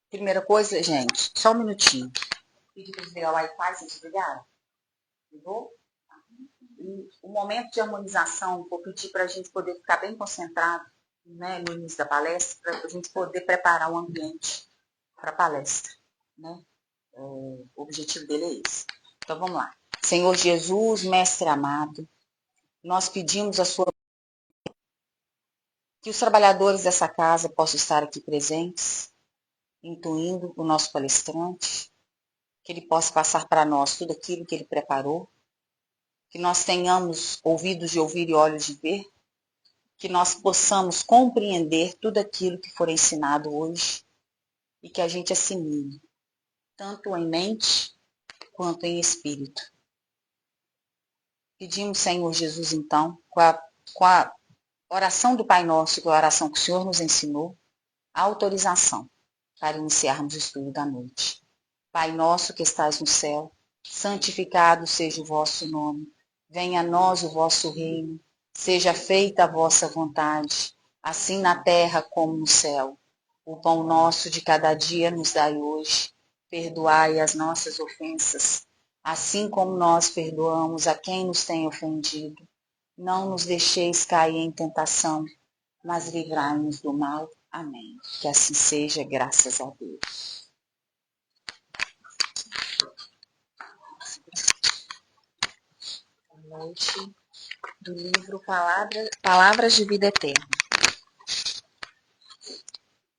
Primeira coisa, gente, só um minutinho. Pedi para desligar o Wi-Fi, vocês desligaram? Ligou? E o momento de harmonização, vou pedir para a gente poder ficar bem concentrado, né, no início da palestra, para a gente poder preparar o ambiente para a palestra, né? O objetivo dele é esse. Então, vamos lá. Senhor Jesus, Mestre amado, nós pedimos a sua que os trabalhadores dessa casa possam estar aqui presentes, intuindo o nosso palestrante, que ele possa passar para nós tudo aquilo que ele preparou, que nós tenhamos ouvidos de ouvir e olhos de ver, que nós possamos compreender tudo aquilo que for ensinado hoje e que a gente assimile, tanto em mente quanto em espírito. Pedimos, Senhor Jesus, então, com a oração do Pai Nosso, que é a oração que o Senhor nos ensinou, a autorização para iniciarmos o estudo da noite. Pai nosso que estás no céu, santificado seja o vosso nome. Venha a nós o vosso reino. Seja feita a vossa vontade, assim na terra como no céu. O pão nosso de cada dia nos dai hoje. Perdoai as nossas ofensas, assim como nós perdoamos a quem nos tem ofendido. Não nos deixeis cair em tentação, mas livrai-nos do mal. Amém. Que assim seja, graças a Deus. Boa noite. Do livro Palavras de Vida Eterna.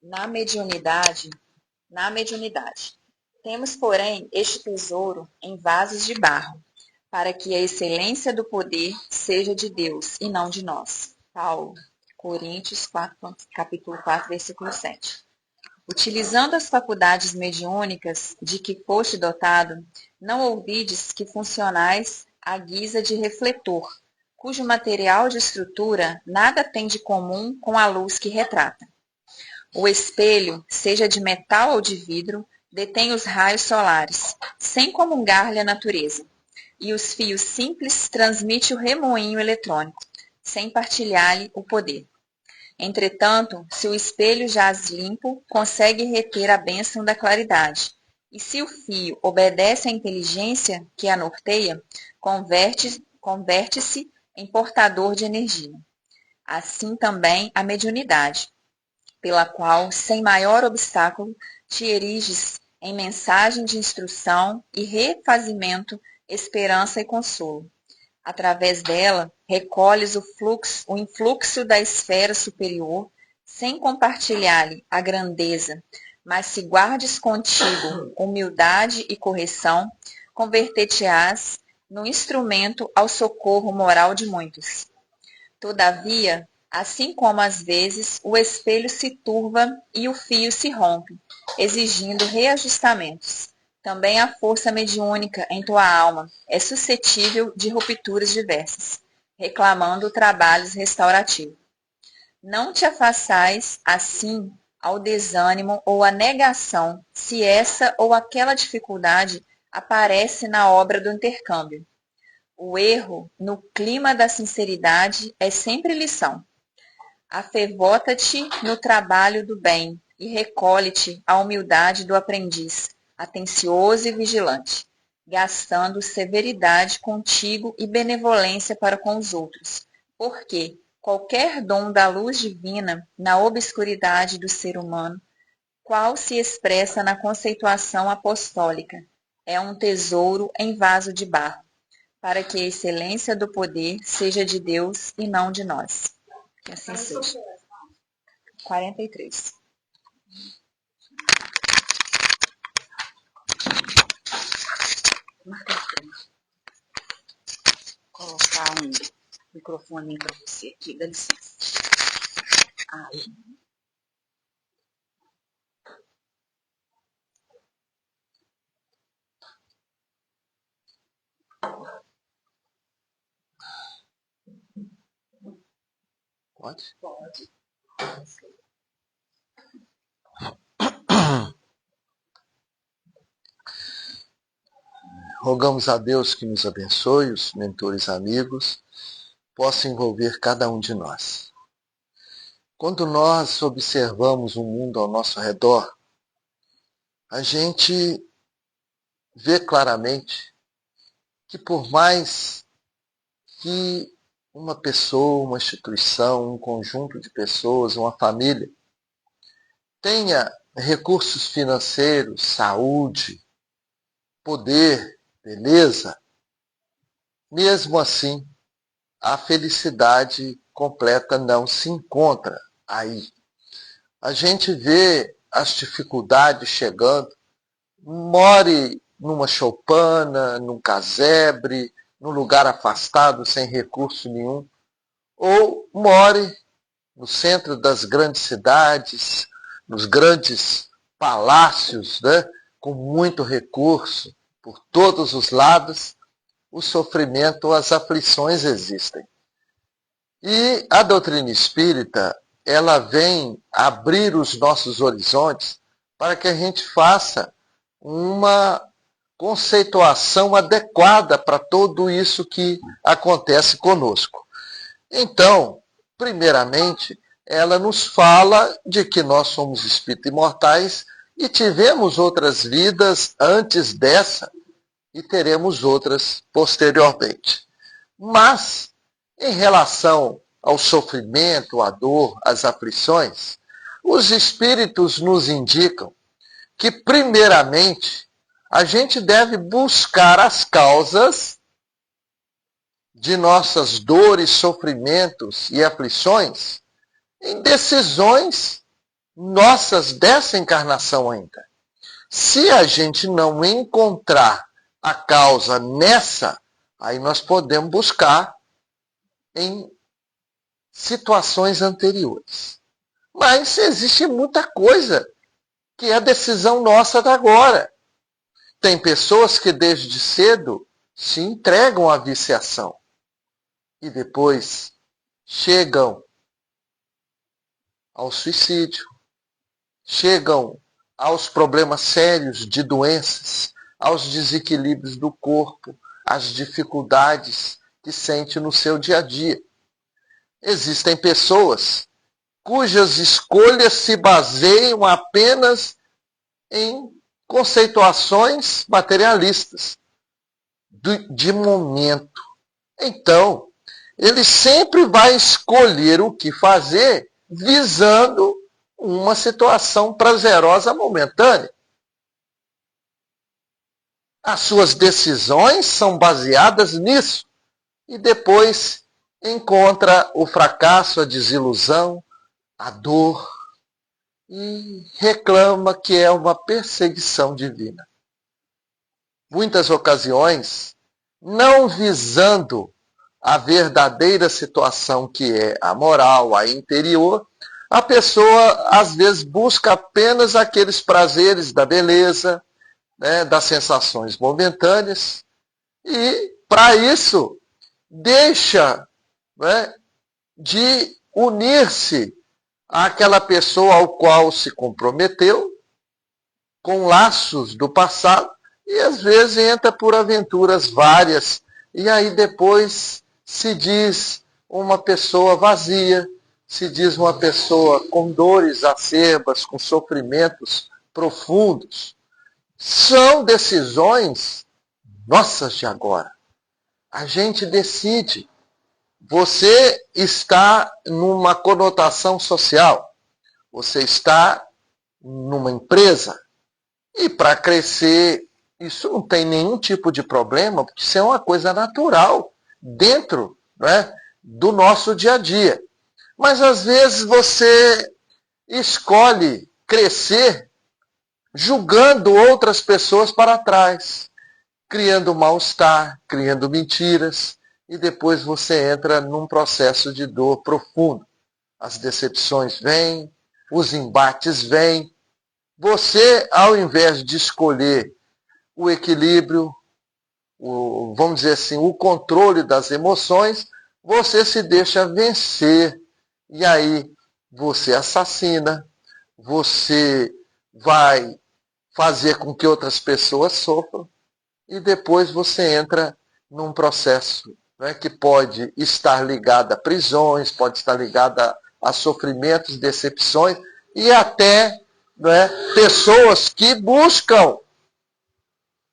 Na mediunidade, temos, porém, este tesouro em vasos de barro, para que a excelência do poder seja de Deus e não de nós. Paulo, Coríntios 4, capítulo 4, versículo 7. Utilizando as faculdades mediúnicas de que foste dotado, não ouvides que funcionais à guisa de refletor, cujo material de estrutura nada tem de comum com a luz que retrata. O espelho, seja de metal ou de vidro, detém os raios solares, sem comungar-lhe a natureza, e os fios simples transmite o remoinho eletrônico, sem partilhar-lhe o poder. Entretanto, se o espelho jaz limpo, consegue reter a bênção da claridade, e se o fio obedece à inteligência que a norteia, converte-se em portador de energia. Assim também a mediunidade, pela qual, sem maior obstáculo, te eriges em mensagem de instrução e refazimento, esperança e consolo. Através dela, recolhes o influxo da esfera superior, sem compartilhar-lhe a grandeza, mas se guardes contigo humildade e correção, converter-te-ás no instrumento ao socorro moral de muitos. Todavia, assim como às vezes o espelho se turva e o fio se rompe, exigindo reajustamentos, também a força mediúnica em tua alma é suscetível de rupturas diversas, reclamando trabalhos restaurativos. Não te afaçais, assim, ao desânimo ou à negação, se essa ou aquela dificuldade aparece na obra do intercâmbio. O erro, no clima da sinceridade, é sempre lição. Afevota-te no trabalho do bem e recolhe-te à humildade do aprendiz, atencioso e vigilante, gastando severidade contigo e benevolência para com os outros, porque qualquer dom da luz divina na obscuridade do ser humano, qual se expressa na conceituação apostólica, é um tesouro em vaso de barro, para que a excelência do poder seja de Deus e não de nós. Que assim seja. 43. Marca aqui. Vou colocar um microfone para você aqui, dá licença. Aí. Pode? Pode. Rogamos a Deus que nos abençoe, os mentores amigos, possa envolver cada um de nós. Quando nós observamos o mundo ao nosso redor, a gente vê claramente que por mais que uma pessoa, uma instituição, um conjunto de pessoas, uma família, tenha recursos financeiros, saúde, poder, beleza, mesmo assim, a felicidade completa não se encontra aí. A gente vê as dificuldades chegando, more numa choupana, num casebre, num lugar afastado, sem recurso nenhum, ou more no centro das grandes cidades, nos grandes palácios, né, com muito recurso por todos os lados, o sofrimento, as aflições existem. E a doutrina espírita, ela vem abrir os nossos horizontes para que a gente faça uma conceituação adequada para tudo isso que acontece conosco. Então, primeiramente, ela nos fala de que nós somos espíritos imortais e tivemos outras vidas antes dessa e teremos outras posteriormente. Mas, em relação ao sofrimento, à dor, às aflições, os espíritos nos indicam que, primeiramente, a gente deve buscar as causas de nossas dores, sofrimentos e aflições em decisões nossas dessa encarnação ainda. Se a gente não encontrar a causa nessa, aí nós podemos buscar em situações anteriores. Mas existe muita coisa que é decisão nossa da agora. Tem pessoas que desde cedo se entregam à viciação e depois chegam ao suicídio, chegam aos problemas sérios de doenças, aos desequilíbrios do corpo, às dificuldades que sente no seu dia a dia. Existem pessoas cujas escolhas se baseiam apenas em conceituações materialistas, de momento. Então, ele sempre vai escolher o que fazer visando uma situação prazerosa momentânea. As suas decisões são baseadas nisso. E depois encontra o fracasso, a desilusão, a dor e reclama que é uma perseguição divina. Muitas ocasiões, não visando a verdadeira situação que é a moral, a interior, a pessoa às vezes busca apenas aqueles prazeres da beleza, né, das sensações momentâneas, e para isso deixa, né, de unir-se àquela pessoa ao qual se comprometeu, com laços do passado, e às vezes entra por aventuras várias, e aí depois se diz uma pessoa vazia, se diz uma pessoa com dores acerbas, com sofrimentos profundos. São decisões nossas de agora. A gente decide. Você está numa conotação social. Você está numa empresa. E para crescer, isso não tem nenhum tipo de problema, porque isso é uma coisa natural dentro, né, do nosso dia a dia. Mas às vezes você escolhe crescer julgando outras pessoas para trás, criando mal-estar, criando mentiras, e depois você entra num processo de dor profundo. As decepções vêm, os embates vêm. Você, ao invés de escolher o equilíbrio, vamos dizer assim, o controle das emoções, você se deixa vencer. E aí você assassina, você vai fazer com que outras pessoas sofram, e depois você entra num processo, né, que pode estar ligado a prisões, pode estar ligado a sofrimentos, decepções e até, né, pessoas que buscam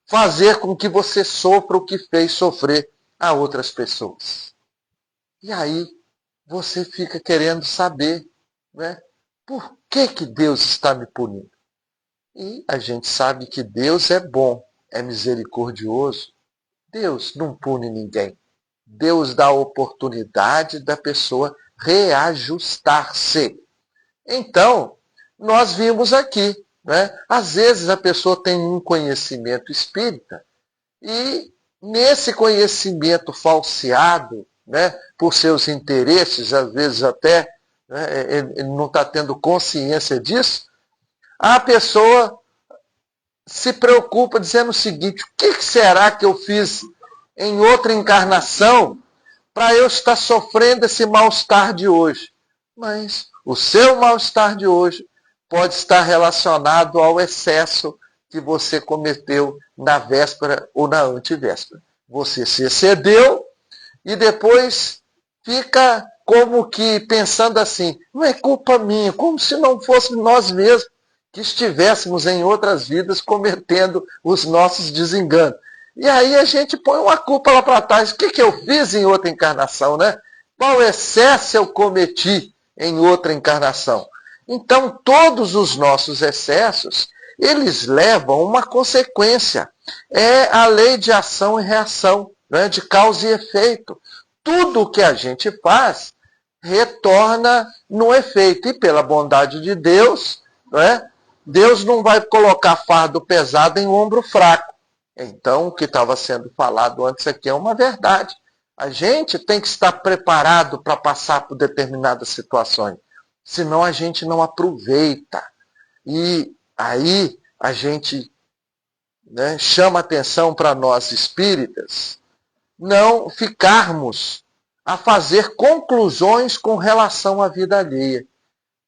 fazer com que você sofra o que fez sofrer a outras pessoas. E aí você fica querendo saber, né, por que Deus está me punindo? E a gente sabe que Deus é bom, é misericordioso. Deus não pune ninguém. Deus dá a oportunidade da pessoa reajustar-se. Então, nós vimos aqui, né? Às vezes a pessoa tem um conhecimento espírita e nesse conhecimento falseado, né, por seus interesses, às vezes até, né, ele não está tendo consciência disso, a pessoa se preocupa dizendo o seguinte: o que será que eu fiz em outra encarnação para eu estar sofrendo esse mal-estar de hoje? Mas o seu mal-estar de hoje pode estar relacionado ao excesso que você cometeu na véspera ou na antivéspera. Você se excedeu e depois fica como que pensando assim: não é culpa minha, como se não fosse nós mesmos que estivéssemos em outras vidas cometendo os nossos desenganos. E aí a gente põe uma culpa lá para trás. O que eu fiz em outra encarnação, né? Qual excesso eu cometi em outra encarnação? Então, todos os nossos excessos, eles levam uma consequência. É a lei de ação e reação, né? De causa e efeito. Tudo o que a gente faz retorna no efeito. E pela bondade de Deus, né? Deus não vai colocar fardo pesado em ombro fraco. Então, o que estava sendo falado antes aqui é uma verdade. A gente tem que estar preparado para passar por determinadas situações. Senão a gente não aproveita. E aí a gente, né, chama atenção para nós espíritas não ficarmos a fazer conclusões com relação à vida alheia.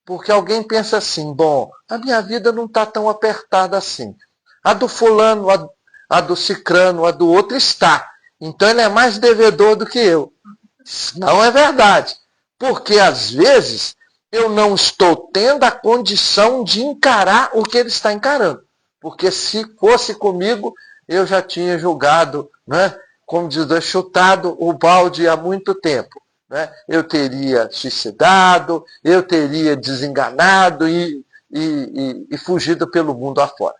Porque alguém pensa assim: bom, a minha vida não está tão apertada assim. A do fulano, a do cicrano, a do outro está. Então ele é mais devedor do que eu. Não é verdade. Porque às vezes eu não estou tendo a condição de encarar o que ele está encarando. Porque se fosse comigo, eu já tinha julgado, né, como diz, chutado o balde há muito tempo. Né? Eu teria suicidado, eu teria desenganado e fugido pelo mundo afora.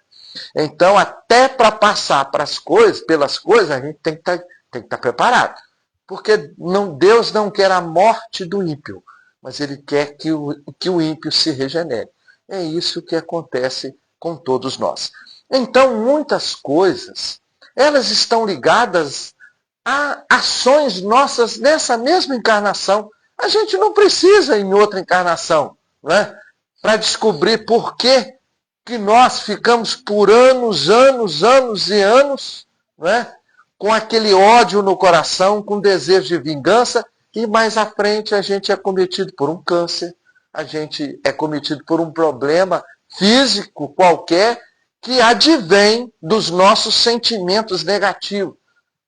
Então, até para passar pelas coisas, a gente tem que estar preparado. Porque Deus não quer a morte do ímpio, mas Ele quer que o ímpio se regenere. É isso que acontece com todos nós. Então, muitas coisas, elas estão ligadas a ações nossas nessa mesma encarnação. A gente não precisa ir em outra encarnação, né, para descobrir por que nós ficamos por anos e anos, né, com aquele ódio no coração, com desejo de vingança, e mais à frente a gente é cometido por um câncer, a gente é cometido por um problema físico qualquer que advém dos nossos sentimentos negativos,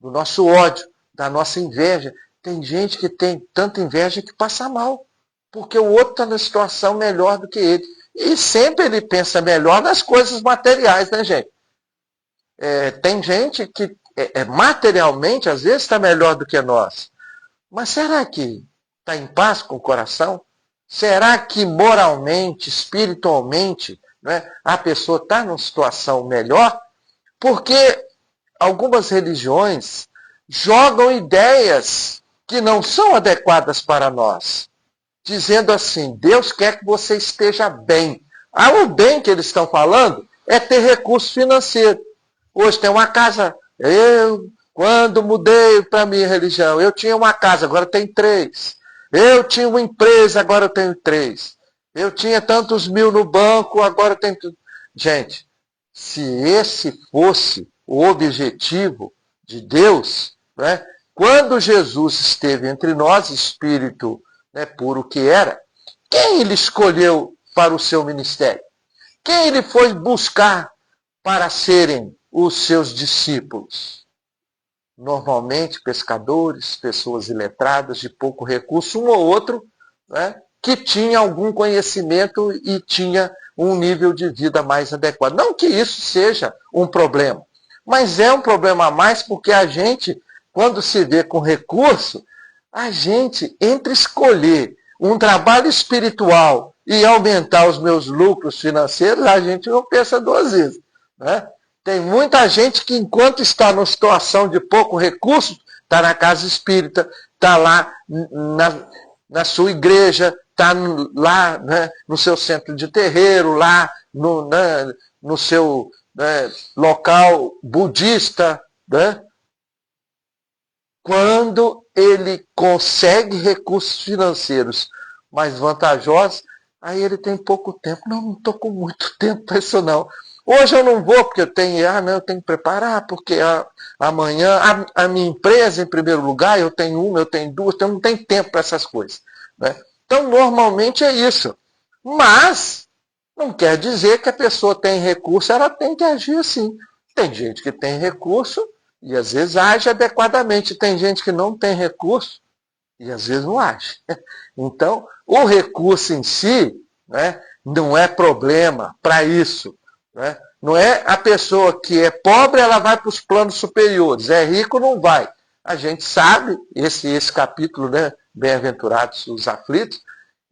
do nosso ódio, da nossa inveja. Tem gente que tem tanta inveja que passa mal, porque o outro está na situação melhor do que ele. E sempre ele pensa melhor nas coisas materiais, né, gente? Tem gente que materialmente, às vezes, está melhor do que nós. Mas será que está em paz com o coração? Será que moralmente, espiritualmente, né, a pessoa está numa situação melhor? Porque algumas religiões jogam ideias que não são adequadas para nós, dizendo assim: Deus quer que você esteja bem. O bem que eles estão falando é ter recurso financeiro. Hoje tem uma casa. Quando mudei para a minha religião, eu tinha uma casa, agora tenho 3. Eu tinha uma empresa, agora eu tenho 3. Eu tinha tantos mil no banco, agora eu tenho tudo. Gente, se esse fosse o objetivo de Deus, né, quando Jesus esteve entre nós, espírito, né, puro que era, quem ele escolheu para o seu ministério? Quem ele foi buscar para serem os seus discípulos? Normalmente pescadores, pessoas iletradas, de pouco recurso, um ou outro, né, que tinha algum conhecimento e tinha um nível de vida mais adequado. Não que isso seja um problema, mas é um problema a mais porque a gente, quando se vê com recurso, a gente, entre escolher um trabalho espiritual e aumentar os meus lucros financeiros, a gente não pensa duas vezes, né? Tem muita gente que, enquanto está numa situação de pouco recurso, está na casa espírita, está lá na sua igreja, está lá, né, no seu centro de terreiro, lá no seu, né, local budista, né? Quando ele consegue recursos financeiros mais vantajosos, aí ele tem pouco tempo. Não estou com muito tempo para isso não. Hoje eu não vou porque eu tenho que preparar, porque amanhã a minha empresa em primeiro lugar, eu tenho uma, eu tenho duas, então não tem tempo para essas coisas, né? Então normalmente é isso. Mas não quer dizer que a pessoa tem recurso, ela tem que agir assim. Tem gente que tem recurso e às vezes age adequadamente. Tem gente que não tem recurso e às vezes não age. Então, o recurso em si, né, não é problema para isso, né? Não é a pessoa que é pobre, ela vai para os planos superiores. É rico, não vai. A gente sabe, esse capítulo, né, Bem-aventurados os aflitos,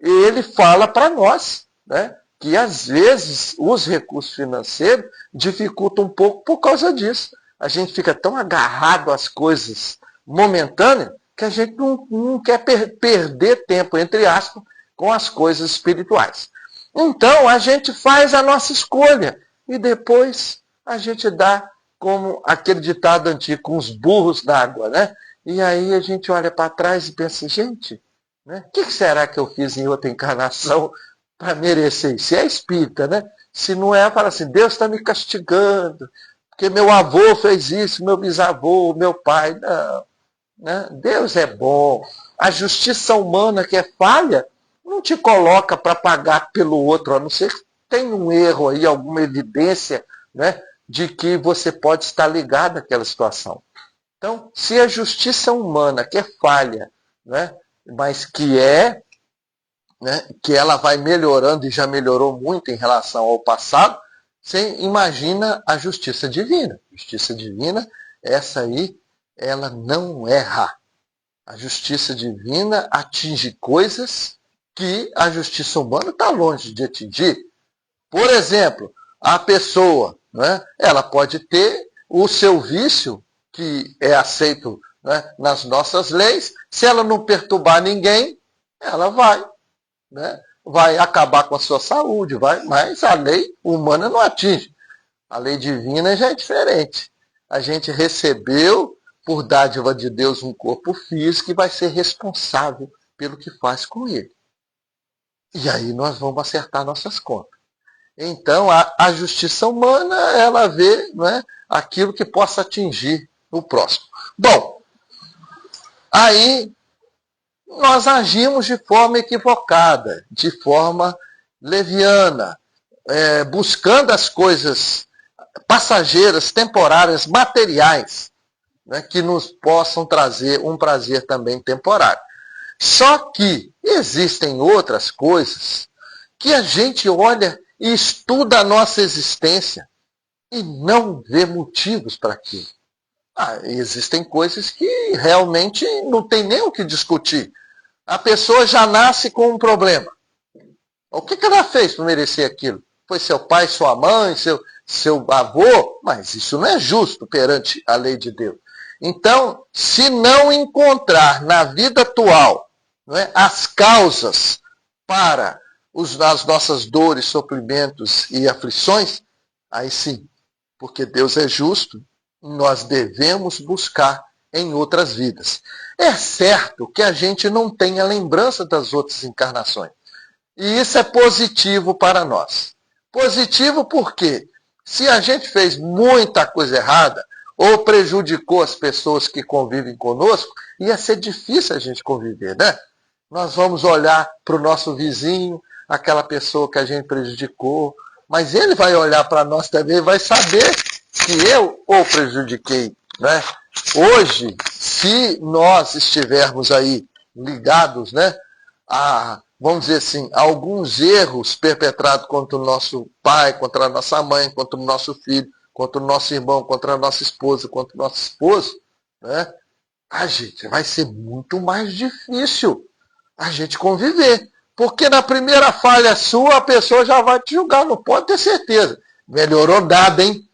ele fala para nós, né, que às vezes os recursos financeiros dificultam um pouco por causa disso. A gente fica tão agarrado às coisas momentâneas que a gente não quer perder tempo, entre aspas, com as coisas espirituais. Então, a gente faz a nossa escolha e depois a gente dá como aquele ditado antigo, com os burros d'água, né? E aí a gente olha para trás e pensa, gente, né, o que será que eu fiz em outra encarnação para merecer isso? Se é espírita, né? Se não é, fala assim, Deus está me castigando, porque meu avô fez isso, meu bisavô, meu pai. Não, né? Deus é bom. A justiça humana que é falha não te coloca para pagar pelo outro, a não ser que tenha um erro aí, alguma evidência, né, de que você pode estar ligado àquela situação. Então, se a justiça humana que é falha, né, mas né, que ela vai melhorando e já melhorou muito em relação ao passado, você imagina a justiça divina. Justiça divina, essa aí, ela não erra. A justiça divina atinge coisas que a justiça humana está longe de atingir. Por exemplo, a pessoa, né, ela pode ter o seu vício, que é aceito, né, nas nossas leis. Se ela não perturbar ninguém, ela né, vai acabar com a sua saúde, mas a lei humana não atinge. A lei divina já é diferente. A gente recebeu, por dádiva de Deus, um corpo físico e vai ser responsável pelo que faz com ele. E aí nós vamos acertar nossas contas. Então, a justiça humana, ela vê, né, aquilo que possa atingir o próximo. Bom, aí nós agimos de forma equivocada, de forma leviana, buscando as coisas passageiras, temporárias, materiais, né, que nos possam trazer um prazer também temporário. Só que existem outras coisas que a gente olha e estuda a nossa existência e não vê motivos para aquilo. Existem coisas que realmente não tem nem o que discutir. A pessoa já nasce com um problema. O que ela fez para merecer aquilo? Foi seu pai, sua mãe, seu avô? Mas isso não é justo perante a lei de Deus. Então, se não encontrar na vida atual, não é, as causas para as nossas dores, sofrimentos e aflições, aí sim, porque Deus é justo, nós devemos buscar em outras vidas. É certo que a gente não tem a lembrança das outras encarnações. E isso é positivo para nós. Positivo porque, se a gente fez muita coisa errada, ou prejudicou as pessoas que convivem conosco, ia ser difícil a gente conviver, né? Nós vamos olhar para o nosso vizinho, aquela pessoa que a gente prejudicou, mas ele vai olhar para nós também e vai saber que eu o prejudiquei, né? Hoje, se nós estivermos aí ligados, né, vamos dizer assim, alguns erros perpetrados contra o nosso pai, contra a nossa mãe, contra o nosso filho, contra o nosso irmão, contra a nossa esposa, contra o nosso esposo, né? A gente vai ser muito mais difícil a gente conviver. Porque na primeira falha sua, a pessoa já vai te julgar, não pode ter certeza. Melhorou nada, hein?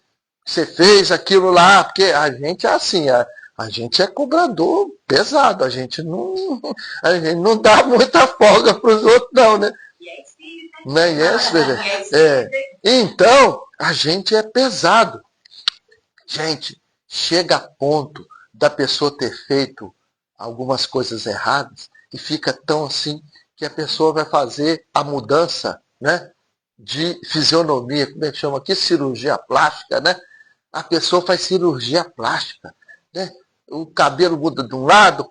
Você fez aquilo lá, porque a gente é assim, a gente é cobrador pesado, a gente não dá muita folga para os outros, não, né? Nem é espírita. Então, a gente é pesado. Gente, chega a ponto da pessoa ter feito algumas coisas erradas e fica tão assim que a pessoa vai fazer a mudança, né, de fisionomia, como é que chama aqui? Cirurgia plástica, né? A pessoa faz cirurgia plástica, né? O cabelo muda de um lado,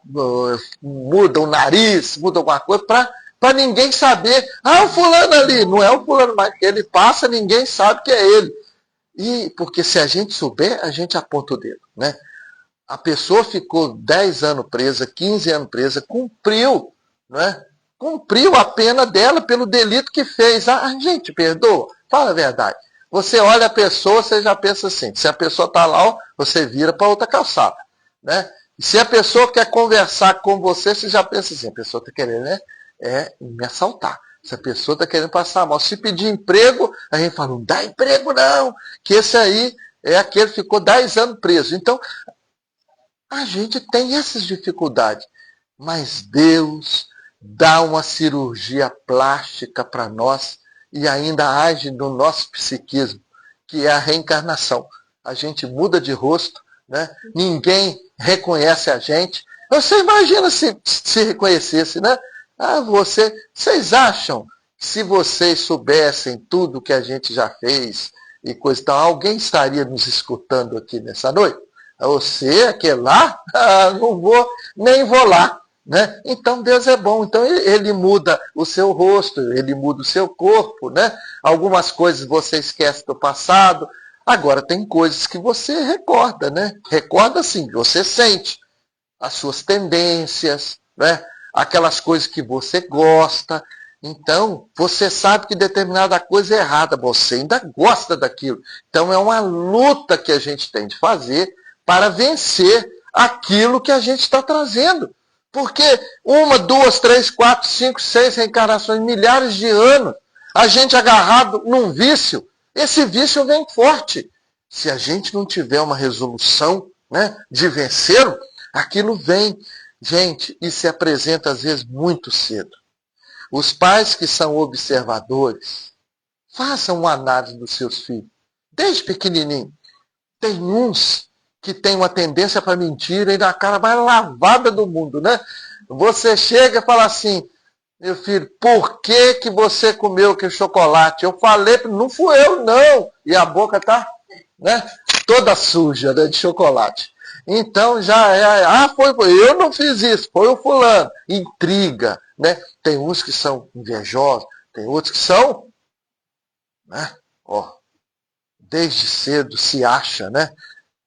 muda o nariz, muda alguma coisa, para ninguém saber. Ah, o fulano ali, não é o fulano, mas ele passa, ninguém sabe que é ele. E porque se a gente souber, a gente aponta o dedo, né? A pessoa ficou 10 anos presa, 15 anos presa, cumpriu, né? Cumpriu a pena dela pelo delito que fez. Ah, gente, perdoa? Fala a verdade. Você olha a pessoa, você já pensa assim. Se a pessoa está lá, você vira para outra calçada, né? E se a pessoa quer conversar com você, você já pensa assim, a pessoa está querendo, né, me assaltar. Se a pessoa está querendo passar mal. Se pedir emprego, a gente fala, não dá emprego não, que esse aí é aquele que ficou 10 anos preso. Então, a gente tem essas dificuldades. Mas Deus dá uma cirurgia plástica para nós e ainda age no nosso psiquismo, que é a reencarnação. A gente muda de rosto, né? Ninguém reconhece a gente. Você imagina se reconhecesse, né? Ah, vocês acham, se vocês soubessem tudo que a gente já fez e coisa e tal, alguém estaria nos escutando aqui nessa noite? Você, aquele lá, não vou, nem vou lá. Né? Então Deus é bom, então ele muda o seu rosto, ele muda o seu corpo, né? Algumas coisas você esquece do passado, agora tem coisas que você recorda, né? Recorda assim, você sente as suas tendências, né? Aquelas coisas que você gosta, então você sabe que determinada coisa é errada, você ainda gosta daquilo, então é uma luta que a gente tem de fazer para vencer aquilo que a gente está trazendo. Porque 1, 2, 3, 4, 5, 6 reencarnações, milhares de anos, a gente agarrado num vício, esse vício vem forte. Se a gente não tiver uma resolução, né, de vencê-lo, aquilo vem, gente, e se apresenta às vezes muito cedo. Os pais que são observadores, façam uma análise dos seus filhos, desde pequenininho. Tem uns que tem uma tendência para mentira e na cara mais lavada do mundo, né? Você chega e fala assim, meu filho, por que que você comeu aquele chocolate? Eu falei, não fui eu não. E a boca tá, né, toda suja, né, de chocolate. Então já foi eu não fiz isso, foi o fulano. Intriga, né? Tem uns que são invejosos, tem outros que são, né, desde cedo se acha, né?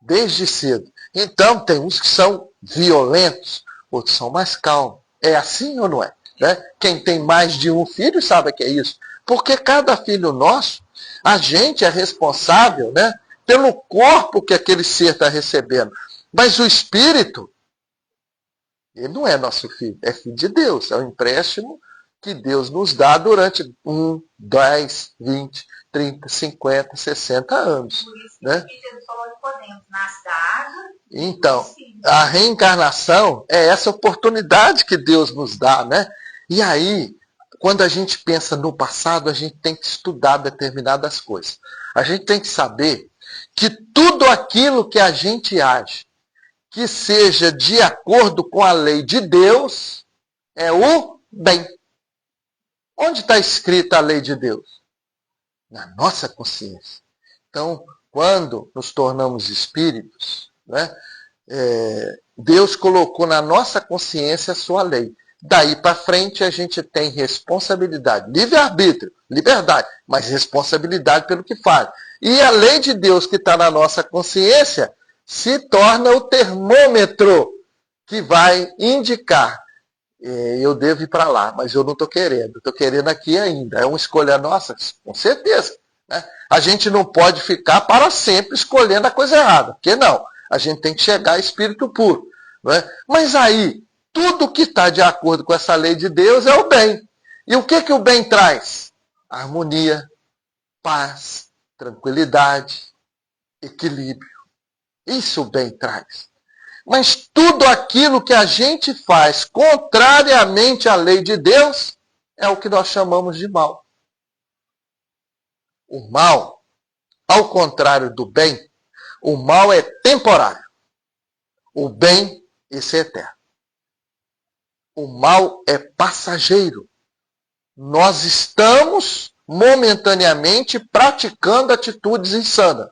Desde cedo. Então, tem uns que são violentos, outros são mais calmos. É assim ou não é? Né? Quem tem mais de um filho sabe que é isso. Porque cada filho nosso, a gente é responsável, né, pelo corpo que aquele ser está recebendo. Mas o espírito, ele não é nosso filho, é filho de Deus. É um empréstimo que Deus nos dá durante 1, 10, 20, 30, 50, 60 anos. Por isso né? que Jesus falou de Podemos, nasce da água. Então, a reencarnação é essa oportunidade que Deus nos dá, né? E aí, quando a gente pensa no passado, a gente tem que estudar determinadas coisas. A gente tem que saber que tudo aquilo que a gente age, que seja de acordo com a lei de Deus, é o bem. Onde está escrita a lei de Deus? Na nossa consciência. Então, quando nos tornamos espíritos, né, Deus colocou na nossa consciência a sua lei. Daí para frente a gente tem responsabilidade, livre-arbítrio, liberdade, mas responsabilidade pelo que faz. E a lei de Deus que está na nossa consciência se torna o termômetro que vai indicar eu devo ir para lá, mas eu não estou querendo. Estou querendo aqui ainda. É uma escolha nossa, com certeza. Né? A gente não pode ficar para sempre escolhendo a coisa errada. Porque não. A gente tem que chegar a espírito puro. Não é? Mas aí, tudo que está de acordo com essa lei de Deus é o bem. E o que o bem traz? Harmonia, paz, tranquilidade, equilíbrio. Isso o bem traz. Mas tudo aquilo que a gente faz contrariamente à lei de Deus é o que nós chamamos de mal. O mal, ao contrário do bem, o mal é temporário. O bem, esse é eterno. O mal é passageiro. Nós estamos momentaneamente praticando atitudes insanas.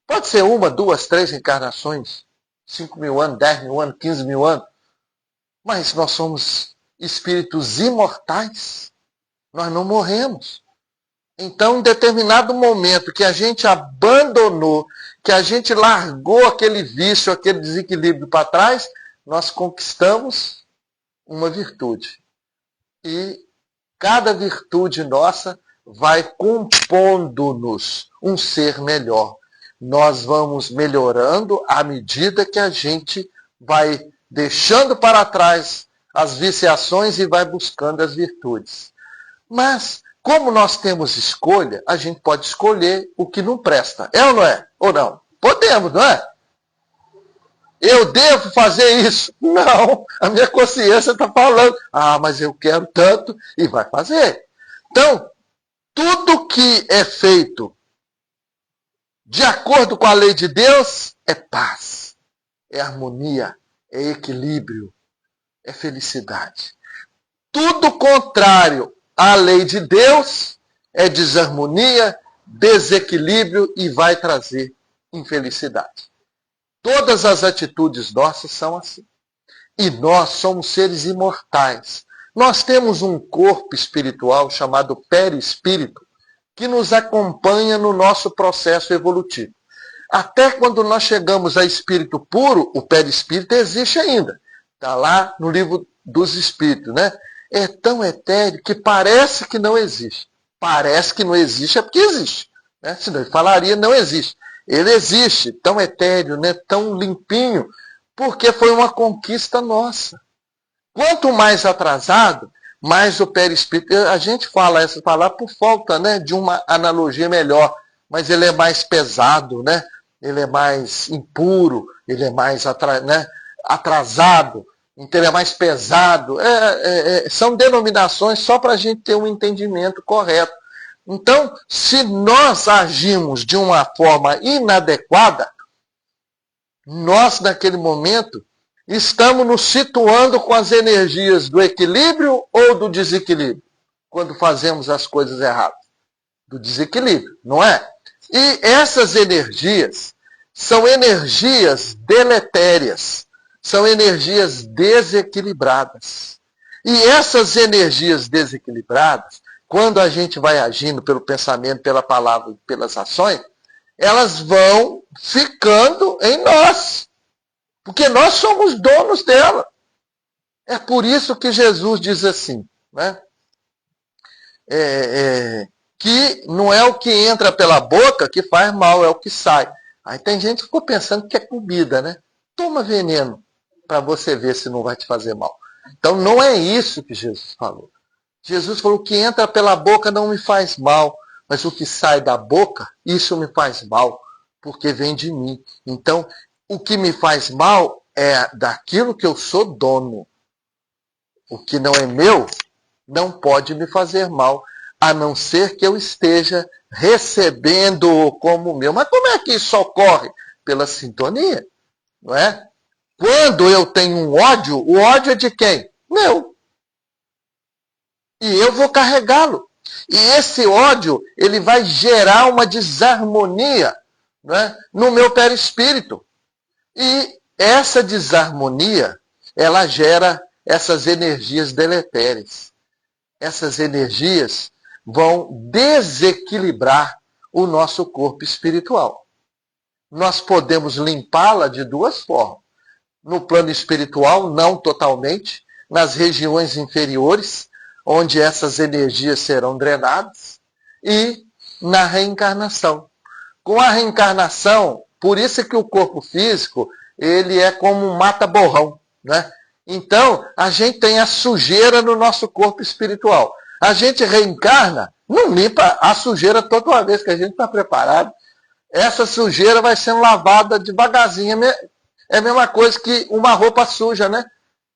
Pode ser 1, 2, 3 reencarnações, 5.000 anos, 10.000 anos, 15.000 anos. Mas nós somos espíritos imortais. Nós não morremos. Então, em determinado momento que a gente abandonou, que a gente largou aquele vício, aquele desequilíbrio para trás, nós conquistamos uma virtude. E cada virtude nossa vai compondo-nos um ser melhor. Nós vamos melhorando à medida que a gente vai deixando para trás as viciações e vai buscando as virtudes. Mas, como nós temos escolha, a gente pode escolher o que não presta. É ou não é? Ou não? Podemos, não é? Eu devo fazer isso? Não, a minha consciência está falando. Mas eu quero tanto e vai fazer. Então, tudo que é feito de acordo com a lei de Deus é paz, é harmonia, é equilíbrio, é felicidade. Tudo contrário à lei de Deus é desarmonia, desequilíbrio e vai trazer infelicidade. Todas as atitudes nossas são assim. E nós somos seres imortais. Nós temos um corpo espiritual chamado perispírito, que nos acompanha no nosso processo evolutivo. Até quando nós chegamos a espírito puro, o perispírito existe ainda. Está lá no livro dos espíritos, né? É tão etéreo que parece que não existe. Parece que não existe é porque existe. Né? Senão ele falaria não existe. Ele existe, tão etéreo, né? Tão limpinho, porque foi uma conquista nossa. Quanto mais atrasado, mais o perispírito. A gente fala essa palavra por falta, né, de uma analogia melhor, mas ele é mais pesado, né? Ele é mais impuro, ele é mais atrasado, então ele é mais pesado. São denominações só para a gente ter um entendimento correto. Então, se nós agimos de uma forma inadequada, nós, naquele momento, estamos nos situando com as energias do equilíbrio ou do desequilíbrio, quando fazemos as coisas erradas. Do desequilíbrio, não é? E essas energias são energias deletérias, são energias desequilibradas. E essas energias desequilibradas, quando a gente vai agindo pelo pensamento, pela palavra, pelas ações, elas vão ficando em nós. Porque nós somos donos dela. É por isso que Jesus diz assim, né? Que não é o que entra pela boca que faz mal, é o que sai. Aí tem gente que ficou pensando que é comida, né? Toma veneno para você ver se não vai te fazer mal. Então não é isso que Jesus falou. Jesus falou que entra pela boca não me faz mal, mas o que sai da boca, isso me faz mal, porque vem de mim. Então, o que me faz mal é daquilo que eu sou dono. O que não é meu não pode me fazer mal, a não ser que eu esteja recebendo-o como meu. Mas como é que isso ocorre? Pela sintonia, não é? Quando eu tenho um ódio, o ódio é de quem? Meu. E eu vou carregá-lo. E esse ódio, ele vai gerar uma desarmonia, não é? No meu perispírito. E essa desarmonia, ela gera essas energias deletérias. Essas energias vão desequilibrar o nosso corpo espiritual. Nós podemos limpá-la de duas formas. No plano espiritual, não totalmente, nas regiões inferiores, onde essas energias serão drenadas, e na reencarnação. Com a reencarnação, por isso que o corpo físico, ele é como um mata-borrão, né? Então, a gente tem a sujeira no nosso corpo espiritual. A gente reencarna, não limpa a sujeira toda uma vez que a gente está preparado. Essa sujeira vai sendo lavada devagarzinho. É a mesma coisa que uma roupa suja, né?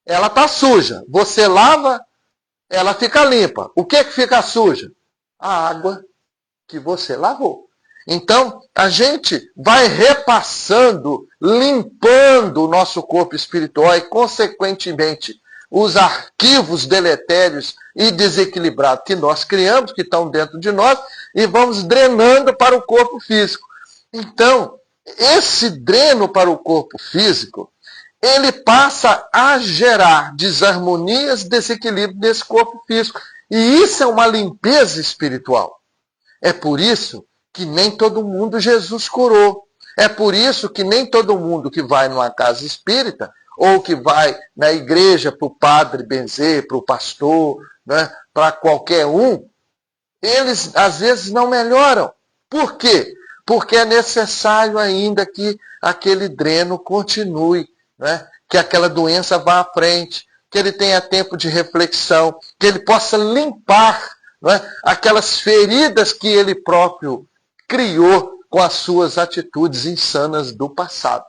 Ela está suja. Você lava, ela fica limpa. O que fica suja? A água que você lavou. Então, a gente vai repassando, limpando o nosso corpo espiritual e, consequentemente, os arquivos deletérios e desequilibrados que nós criamos, que estão dentro de nós, e vamos drenando para o corpo físico. Então, esse dreno para o corpo físico, ele passa a gerar desarmonias, desequilíbrio nesse corpo físico. E isso é uma limpeza espiritual. É por isso que nem todo mundo Jesus curou. É por isso que nem todo mundo que vai numa casa espírita, ou que vai na igreja para o padre benzer, para o pastor, né, para qualquer um, eles às vezes não melhoram. Por quê? Porque é necessário ainda que aquele dreno continue, né, que aquela doença vá à frente, que ele tenha tempo de reflexão, que ele possa limpar, né, aquelas feridas que ele próprio criou com as suas atitudes insanas do passado.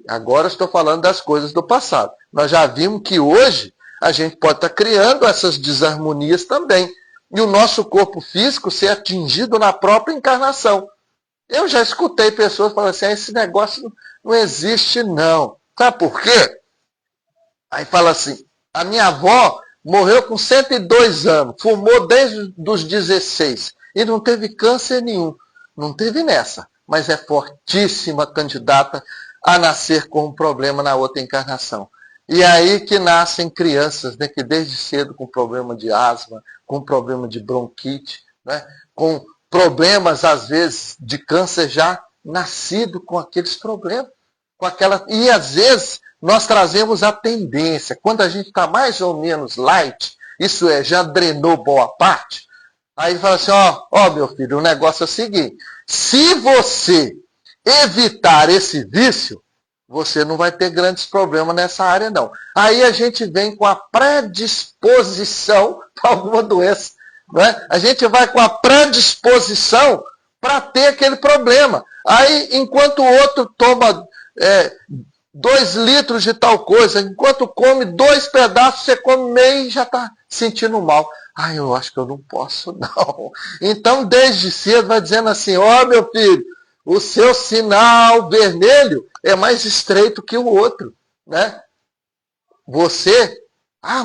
Agora estou falando das coisas do passado. Nós já vimos que hoje a gente pode estar criando essas desarmonias também. E o nosso corpo físico ser atingido na própria encarnação. Eu já escutei pessoas falando assim, esse negócio não existe não. Sabe por quê? Aí fala assim, a minha avó morreu com 102 anos, fumou desde os 16 e não teve câncer nenhum. Não teve nessa, mas é fortíssima candidata a nascer com um problema na outra encarnação. E aí que nascem crianças, né, que desde cedo com problema de asma, com problema de bronquite, né, com problemas, às vezes, de câncer já nascido com aqueles problemas. E às vezes nós trazemos a tendência, quando a gente está mais ou menos light, isso é, já drenou boa parte, aí fala assim, ó, meu filho, o negócio é o seguinte, se você evitar esse vício, você não vai ter grandes problemas nessa área, não. Aí a gente vem com a predisposição para alguma doença. Não é? A gente vai com a predisposição para ter aquele problema. Aí, enquanto o outro toma 2 litros de tal coisa, enquanto come 2 pedaços, você come meio e já está sentindo mal. Eu acho que eu não posso, não. Então, desde cedo, vai dizendo assim, meu filho, o seu sinal vermelho é mais estreito que o outro, né? Você,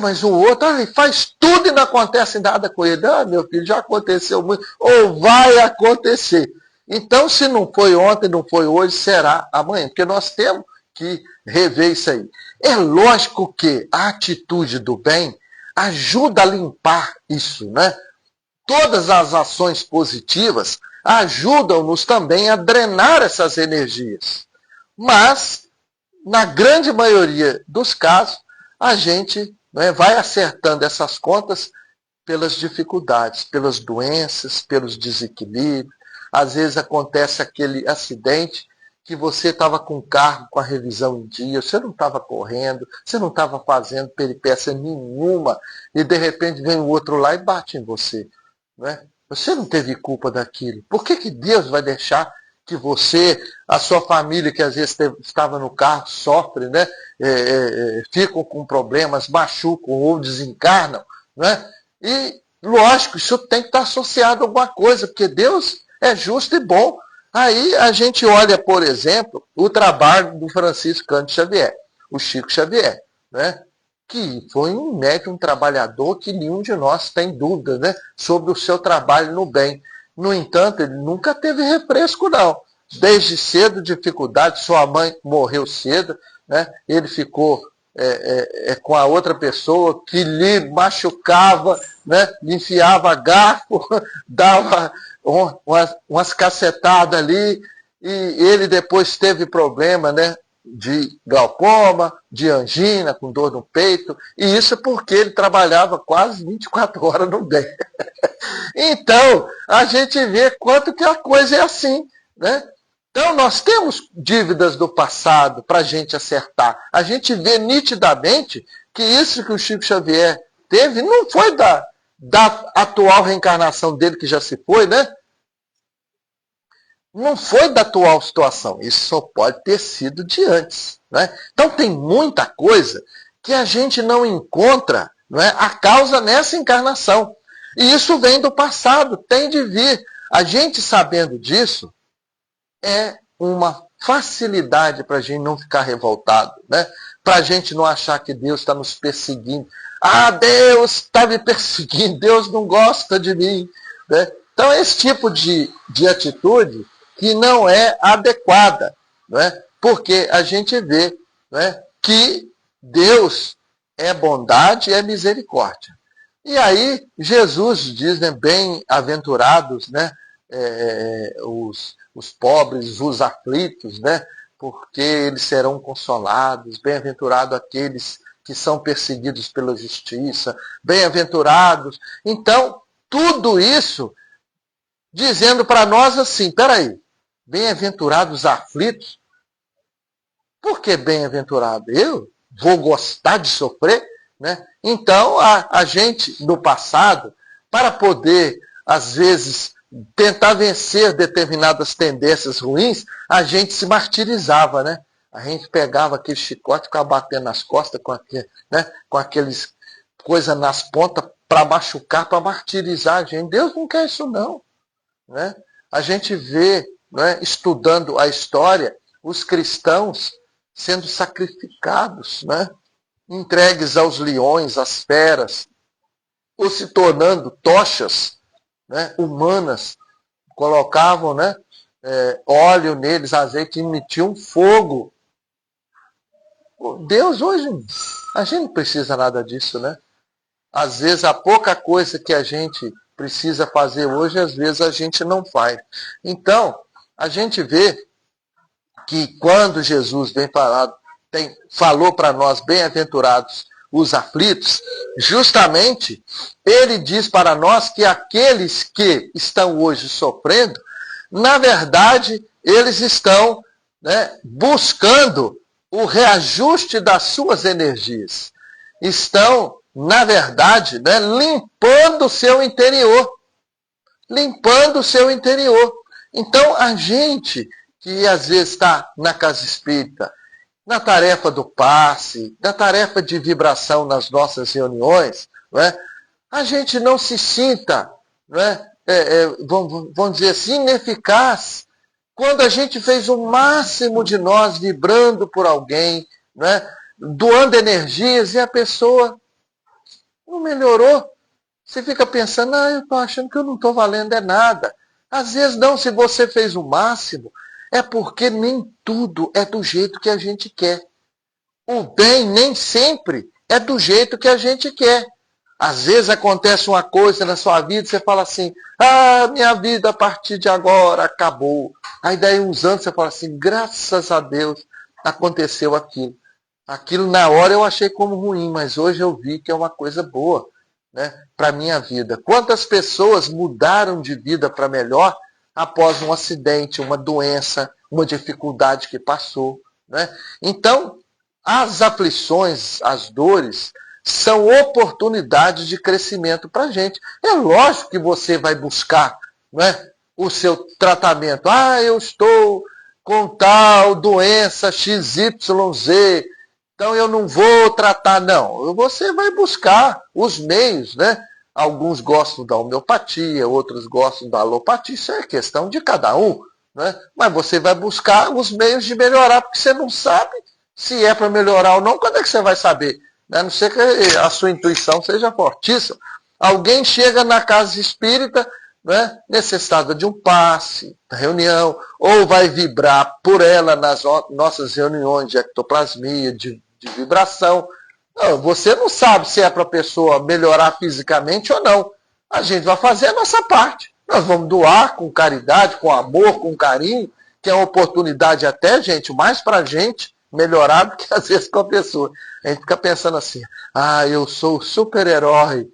mas o outro faz tudo e não acontece nada com ele. Meu filho, já aconteceu muito, ou vai acontecer. Então, se não foi ontem, não foi hoje, será amanhã, porque nós temos que rever isso aí. É lógico que a atitude do bem ajuda a limpar isso, né? Todas as ações positivas ajudam-nos também a drenar essas energias. Mas, na grande maioria dos casos, a gente, né, vai acertando essas contas pelas dificuldades, pelas doenças, pelos desequilíbrios. Às vezes acontece aquele acidente que você estava com o carro com a revisão em dia, você não estava correndo, você não estava fazendo peripécia nenhuma, e de repente vem o outro lá e bate em você. Né? Você não teve culpa daquilo. Por que Deus vai deixar que você, a sua família, que às vezes estava no carro, sofre, né? Ficam com problemas, machucam ou desencarnam? Né? E, lógico, isso tem que estar associado a alguma coisa, porque Deus é justo e bom. Aí a gente olha, por exemplo, o trabalho do Francisco Cândido Xavier, o Chico Xavier, né? Que foi um médium, um trabalhador que nenhum de nós tem dúvida, né, sobre o seu trabalho no bem. No entanto, ele nunca teve refresco, não. Desde cedo, dificuldade, sua mãe morreu cedo, né, ele ficou com a outra pessoa que lhe machucava, né, lhe enfiava garfo, dava umas cacetadas ali, e ele depois teve problema, né, de glaucoma, de angina, com dor no peito, e isso porque ele trabalhava quase 24 horas no bem. Então, a gente vê quanto que a coisa é assim, né? Então, nós temos dívidas do passado para a gente acertar. A gente vê nitidamente que isso que o Chico Xavier teve não foi da atual reencarnação dele, que já se foi, né? Não foi da atual situação. Isso só pode ter sido de antes, né? Então, tem muita coisa que a gente não encontra, não é, a causa nessa encarnação. E isso vem do passado, tem de vir. A gente sabendo disso, é uma facilidade para a gente não ficar revoltado, né? Para a gente não achar que Deus está nos perseguindo. Ah, Deus está me perseguindo, Deus não gosta de mim, né? Então, esse tipo de atitude que não é adequada, né? Porque a gente vê, né, que Deus é bondade e é misericórdia. E aí, Jesus diz, né, bem-aventurados, né, os pobres, os aflitos, né, porque eles serão consolados, bem-aventurados aqueles que são perseguidos pela justiça, bem-aventurados. Então, tudo isso dizendo para nós assim, peraí, bem-aventurados aflitos? Por que bem-aventurado? Eu vou gostar de sofrer? Né? Então, a gente, no passado, para poder, às vezes, tentar vencer determinadas tendências ruins, a gente se martirizava, né? A gente pegava aquele chicote e ficava batendo nas costas com aqueles coisas nas pontas para machucar, para martirizar a gente. Deus não quer isso, não. Né? A gente vê, né, estudando a história, os cristãos sendo sacrificados, né? Entregues aos leões, às feras, ou se tornando tochas, né, humanas, colocavam, né, óleo neles, azeite, e emitiam fogo. Deus hoje, a gente não precisa nada disso, né? Às vezes a pouca coisa que a gente precisa fazer hoje, às vezes a gente não faz. Então, a gente vê que quando Jesus falou para nós, bem-aventurados os aflitos, justamente ele diz para nós que aqueles que estão hoje sofrendo, na verdade, eles estão, né, buscando o reajuste das suas energias. Estão, na verdade, né, limpando o seu interior. Limpando o seu interior. Então, a gente que às vezes está na casa espírita, na tarefa do passe, na tarefa de vibração nas nossas reuniões, não é? A gente não se sinta, não é? Vamos dizer assim, ineficaz, quando a gente fez o máximo de nós vibrando por alguém, não é? Doando energias, e a pessoa não melhorou. Você fica pensando, eu estou achando que eu não estou valendo nada. Às vezes não, se você fez o máximo, é porque nem tudo é do jeito que a gente quer. O bem nem sempre é do jeito que a gente quer. Às vezes acontece uma coisa na sua vida e você fala assim, minha vida a partir de agora acabou. Aí daí uns anos você fala assim, graças a Deus aconteceu aquilo. Aquilo na hora eu achei como ruim, mas hoje eu vi que é uma coisa boa, né, para a minha vida. Quantas pessoas mudaram de vida para melhor após um acidente, uma doença, uma dificuldade que passou, né? Então, as aflições, as dores, são oportunidades de crescimento para a gente. É lógico que você vai buscar, né, o seu tratamento. Eu estou com tal doença XYZ, então eu não vou tratar, não. Você vai buscar os meios, né? Alguns gostam da homeopatia, outros gostam da alopatia, isso é questão de cada um, né? Mas você vai buscar os meios de melhorar, porque você não sabe se é para melhorar ou não. Quando é que você vai saber? A não ser que a sua intuição seja fortíssima. Alguém chega na casa espírita, né, necessitada de um passe, reunião, ou vai vibrar por ela nas nossas reuniões de ectoplasmia, de vibração. Não, você não sabe se é para a pessoa melhorar fisicamente ou não. A gente vai fazer a nossa parte. Nós vamos doar com caridade, com amor, com carinho, que é uma oportunidade até, gente, mais para a gente, melhorar do que às vezes com a pessoa. A gente fica pensando assim, eu sou o super-herói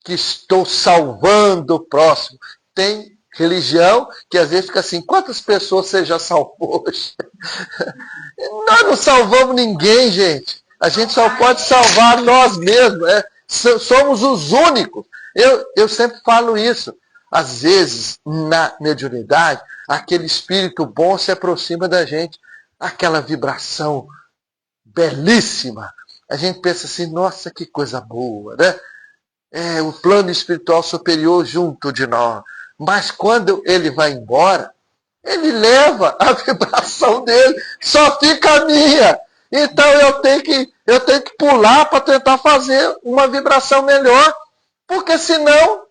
que estou salvando o próximo. Tem religião que às vezes fica assim, quantas pessoas você já salvou hoje? Nós não salvamos ninguém, gente. A gente só pode salvar nós mesmos. Somos os únicos. Eu sempre falo isso. Às vezes, na mediunidade, aquele espírito bom se aproxima da gente. Aquela vibração belíssima. A gente pensa assim, nossa, que coisa boa, né? O plano espiritual superior junto de nós. Mas quando ele vai embora, ele leva a vibração dele, só fica a minha. Então eu tenho que pular para tentar fazer uma vibração melhor, porque senão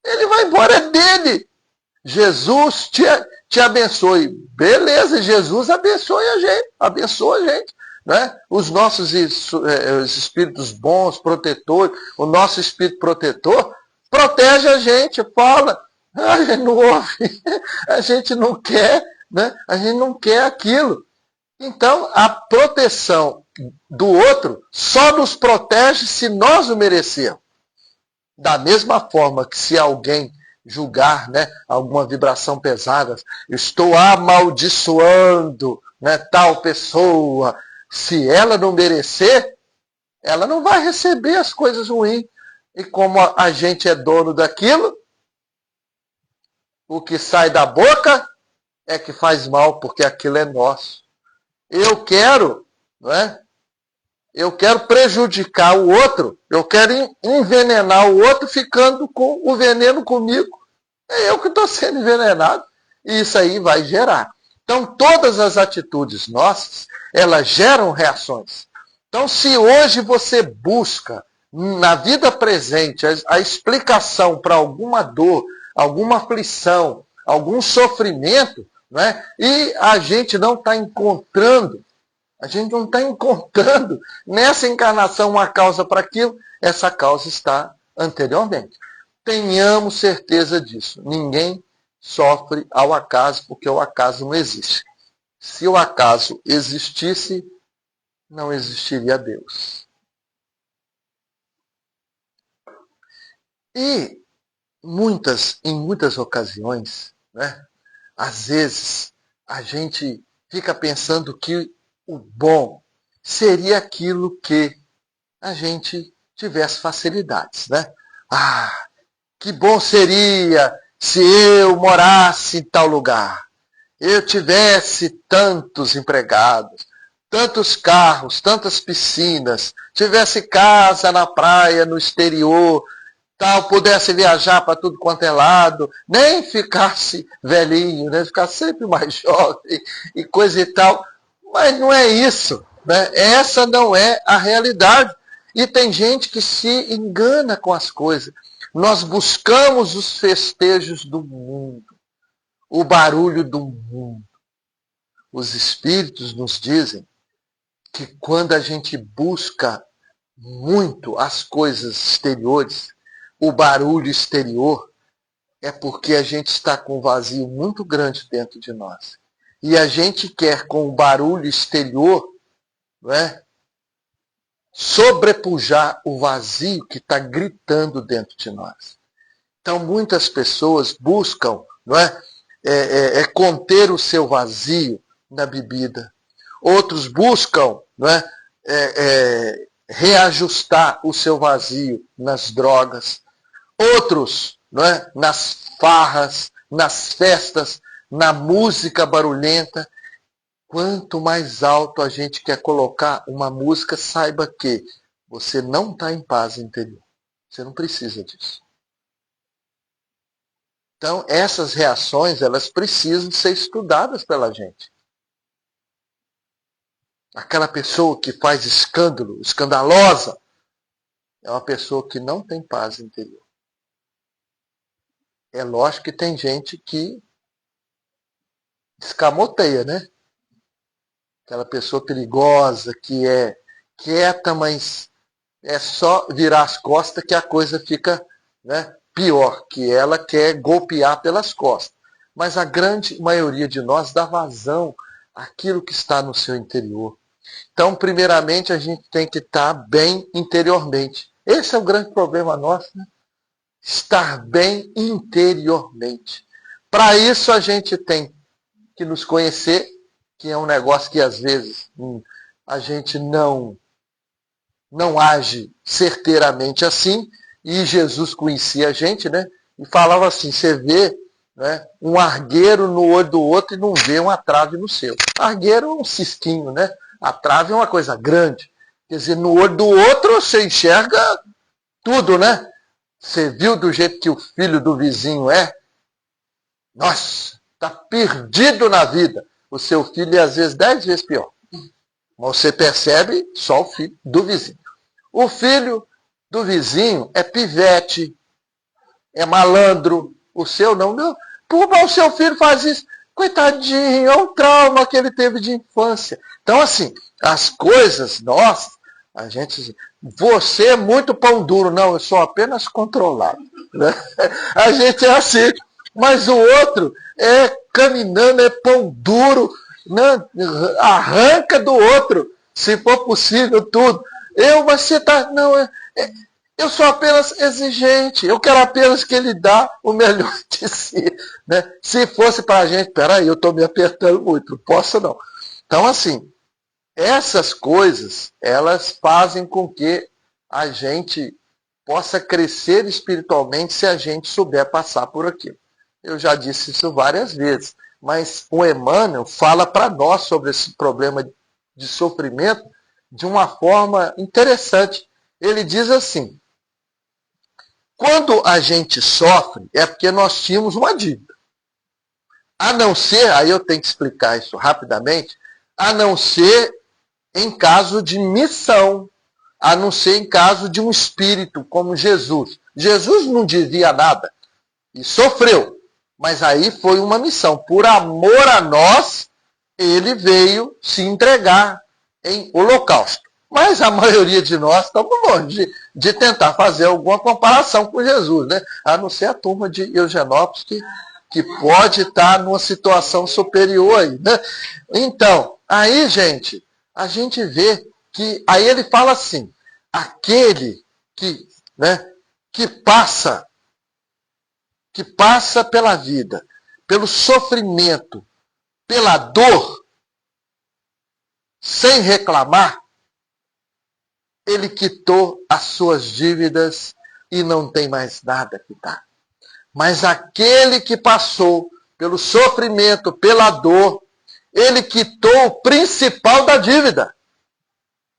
ele vai embora, é dele. Jesus te abençoe. Beleza, Jesus abençoa a gente. Né? Os nossos os espíritos bons, protetores, o nosso espírito protetor, protege a gente, fala. A gente não ouve, a gente não quer, né? A gente não quer aquilo. Então, a proteção do outro só nos protege se nós o merecermos. Da mesma forma que se alguém julgar, né, alguma vibração pesada, eu estou amaldiçoando, né, tal pessoa, se ela não merecer, ela não vai receber as coisas ruins. E como a gente é dono daquilo, o que sai da boca é que faz mal, porque aquilo é nosso. Eu quero, não é? Eu quero prejudicar o outro, eu quero envenenar o outro ficando com o veneno comigo. É eu que estou sendo envenenado. E isso aí vai gerar. Então, todas as atitudes nossas, elas geram reações. Então, se hoje você busca, na vida presente, a explicação para alguma dor, alguma aflição, algum sofrimento, né? E a gente não está encontrando nessa encarnação uma causa para aquilo, essa causa está anteriormente. Tenhamos certeza disso. Ninguém sofre ao acaso, porque o acaso não existe. Se o acaso existisse, não existiria Deus. E em muitas ocasiões, né, às vezes, a gente fica pensando que o bom seria aquilo que a gente tivesse facilidades, né? Que bom seria se eu morasse em tal lugar, eu tivesse tantos empregados, tantos carros, tantas piscinas, tivesse casa na praia, no exterior, tal, pudesse viajar para tudo quanto é lado, nem ficasse velhinho, né? Ficasse sempre mais jovem e coisa e tal. Mas não é isso, né? Essa não é a realidade. E tem gente que se engana com as coisas. Nós buscamos os festejos do mundo, o barulho do mundo. Os espíritos nos dizem que quando a gente busca muito as coisas exteriores, o barulho exterior, é porque a gente está com um vazio muito grande dentro de nós. E a gente quer, com o barulho exterior, não é, sobrepujar o vazio que está gritando dentro de nós. Então, muitas pessoas buscam, não é, conter o seu vazio na bebida. Outros buscam, não é, reajustar o seu vazio nas drogas. Outros, não é, nas farras, nas festas, na música barulhenta. Quanto mais alto a gente quer colocar uma música, saiba que você não está em paz interior. Você não precisa disso. Então, essas reações, elas precisam ser estudadas pela gente. Aquela pessoa que faz escândalo, escandalosa, é uma pessoa que não tem paz interior. É lógico que tem gente que escamoteia, né? Aquela pessoa perigosa, que é quieta, mas é só virar as costas que a coisa fica, né, pior, que ela quer golpear pelas costas. Mas a grande maioria de nós dá vazão àquilo que está no seu interior. Então, primeiramente, a gente tem que estar bem interiormente. Esse é o grande problema nosso, né? Estar bem interiormente. Para isso, a gente tem que nos conhecer, que é um negócio que às vezes a gente não age certeiramente assim, e Jesus conhecia a gente, né? E falava assim, você vê, né, um argueiro no olho do outro e não vê uma trave no seu. Argueiro é um cisquinho, né? A trave é uma coisa grande. Quer dizer, no olho do outro você enxerga tudo, né? Você viu do jeito que o filho do vizinho é? Nossa, está perdido na vida. O seu filho é às vezes 10 vezes pior. Mas você percebe só o filho do vizinho. O filho do vizinho é pivete, é malandro. O seu não. Pô, mas o seu filho faz isso. Coitadinho, é um trauma que ele teve de infância. Então, assim, as coisas nossas, a gente. Você é muito pão duro. Não, eu sou apenas controlado. Né? A gente é assim. Mas o outro é caminhando, é pão duro. Né? Arranca do outro, se for possível, tudo. Mas você tá. Não, eu sou apenas exigente. Eu quero apenas que ele dá o melhor de si. Né? Se fosse para a gente, peraí, eu estou me apertando muito, não posso não. Então, assim, essas coisas, elas fazem com que a gente possa crescer espiritualmente se a gente souber passar por aquilo. Eu já disse isso várias vezes, mas o Emmanuel fala para nós sobre esse problema de sofrimento de uma forma interessante. Ele diz assim, quando a gente sofre é porque nós tínhamos uma dívida. A não ser, aí eu tenho que explicar isso rapidamente, a não ser em caso de missão, a não ser em caso de um espírito como Jesus. Jesus não devia nada e sofreu, mas aí foi uma missão. Por amor a nós, ele veio se entregar em holocausto. Mas a maioria de nós estamos longe de tentar fazer alguma comparação com Jesus, né? A não ser a turma de Eugenópolis, que pode estar numa situação superior aí, né? Então, aí, gente, a gente vê que, aí ele fala assim, aquele que, né, que passa pela vida, pelo sofrimento, pela dor, sem reclamar, ele quitou as suas dívidas e não tem mais nada a quitar. Mas aquele que passou pelo sofrimento, pela dor, ele quitou o principal da dívida.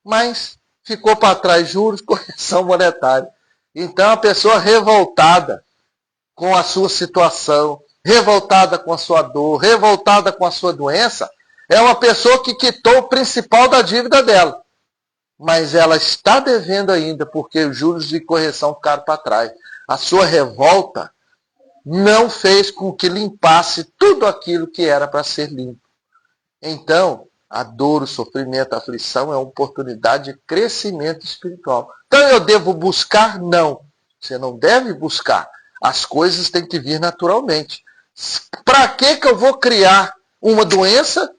Mas ficou para trás juros, correção monetária. Então a pessoa revoltada com a sua situação, revoltada com a sua dor, revoltada com a sua doença, é uma pessoa que quitou o principal da dívida dela. Mas ela está devendo ainda, porque os juros de correção ficaram para trás. A sua revolta não fez com que limpasse tudo aquilo que era para ser limpo. Então, a dor, o sofrimento, a aflição é uma oportunidade de crescimento espiritual. Então, eu devo buscar? Não. Você não deve buscar. As coisas têm que vir naturalmente. Para que eu vou criar uma doença